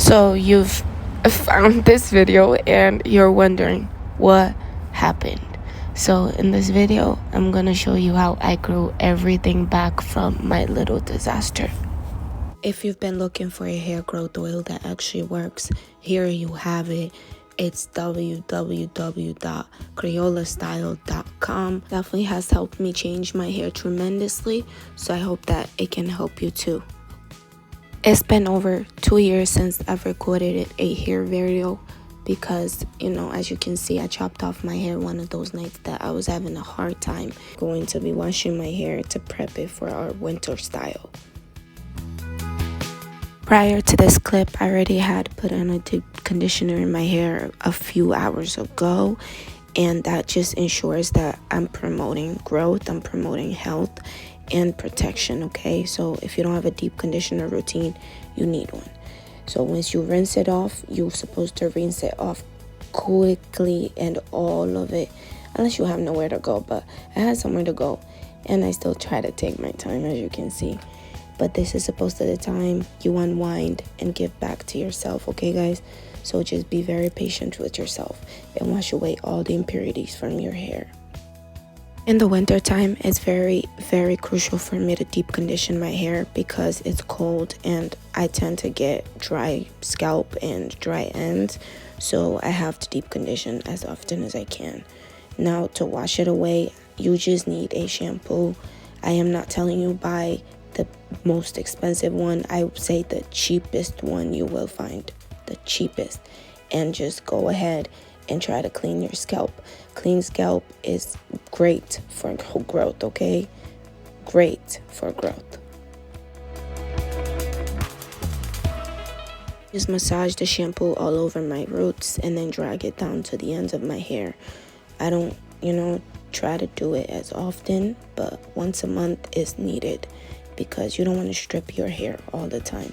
So you've found this video and you're wondering what happened. So in this video, I'm gonna show you how I grew everything back from my little disaster. If you've been looking for a hair growth oil that actually works, here you have it. It's www.creolastyle.com. Definitely has helped me change my hair tremendously, so I hope that it can help you too. It's been over 2 years since I've recorded a hair video because, as you can see, I chopped off my hair one of those nights that I was having a hard time going to be washing my hair to prep it for our winter style. Prior to this clip, I already had put on a deep conditioner in my hair a few hours ago, and that just ensures that I'm promoting growth, I'm promoting health and protection, okay? So if you don't have a deep conditioner routine, you need one. So once you rinse it off, you're supposed to rinse it off quickly and all of it, unless you have nowhere to go. But I had somewhere to go, and I still try to take my time, as you can see. But this is supposed to be the time you unwind and give back to yourself, okay, guys? So just be very patient with yourself and wash away all the impurities from your hair. In the winter time, it's very, very crucial for me to deep condition my hair because it's cold and I tend to get dry scalp and dry ends. So I have to deep condition as often as I can. Now, to wash it away, you just need a shampoo. I am not telling you buy the most expensive one. I would say the cheapest one you will find, the cheapest, and just go ahead and try to clean your scalp. Clean scalp is great for growth, okay? Great for growth. Just massage the shampoo all over my roots and then drag it down to the ends of my hair. I don't, try to do it as often, but once a month is needed because you don't want to strip your hair all the time.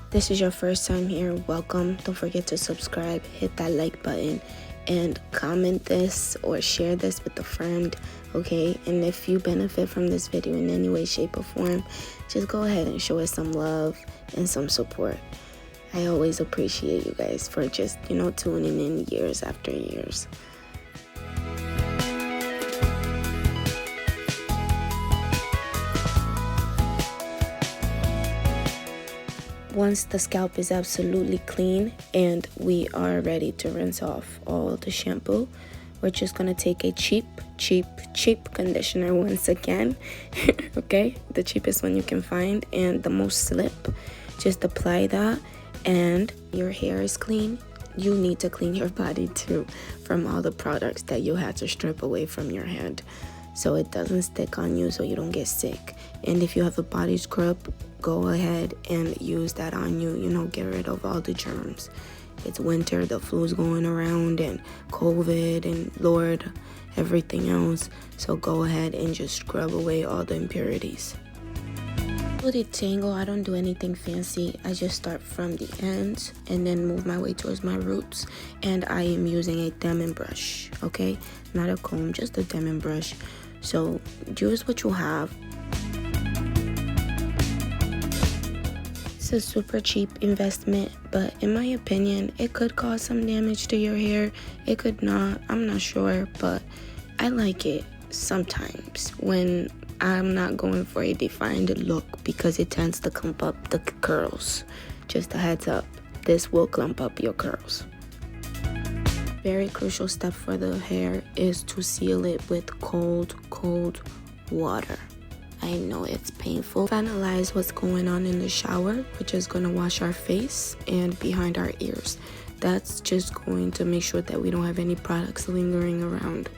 This is your first time here, welcome. Don't forget to subscribe, hit that like button, and comment this or share this with a friend, okay? And if you benefit from this video in any way, shape, or form, just go ahead and show us some love and some support. I always appreciate you guys for just, tuning in years after years. Once the scalp is absolutely clean and we are ready to rinse off all the shampoo, we're just going to take a cheap conditioner once again, okay? The cheapest one you can find and the most slip. Just apply that and your hair is clean. You need to clean your body too from all the products that you had to strip away from your head so it doesn't stick on you, so you don't get sick. And if you have a body scrub, go ahead and use that on you, get rid of all the germs. It's winter, the flu's going around, and COVID, and Lord, everything else. So go ahead and just scrub away all the impurities. For the tangle, I don't do anything fancy. I just start from the ends and then move my way towards my roots. And I am using a diamond brush, okay? Not a comb, just a diamond brush. So use what you have. It's a super cheap investment, but in my opinion, it could cause some damage to your hair. It could not, I'm not sure, but I like it sometimes when I'm not going for a defined look because it tends to clump up the curls. Just a heads up, this will clump up your curls. Very crucial step for the hair is to seal it with cold water. I know it's painful. Finalize what's going on in the shower. We're just going to wash our face and behind our ears. That's just going to make sure that we don't have any products lingering around.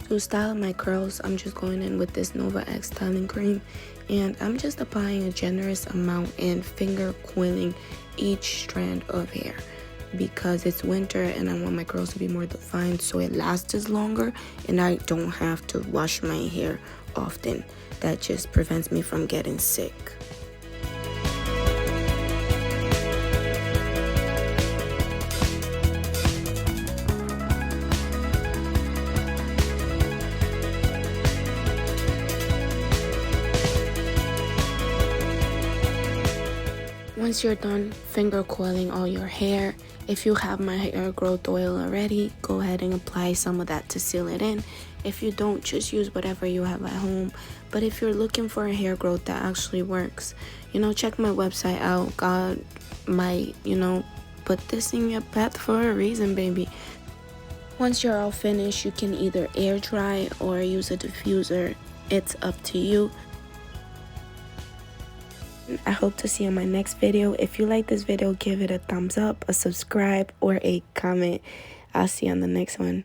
To style my curls, I'm just going in with this Nova X styling cream, and I'm just applying a generous amount and finger coiling each strand of hair because it's winter and I want my curls to be more defined so it lasts longer and I don't have to wash my hair often. That just prevents me from getting sick. Once you're done finger coiling all your hair, if you have my hair growth oil already, go ahead and apply some of that to seal it in. If you don't, just use whatever you have at home. But if you're looking for a hair growth that actually works, check my website out. God might, put this in your path for a reason, baby. Once you're all finished, you can either air dry or use a diffuser. It's up to you. I hope to see you in my next video. If you like this video, give it a thumbs up, a subscribe, or a comment. I'll see you on the next one.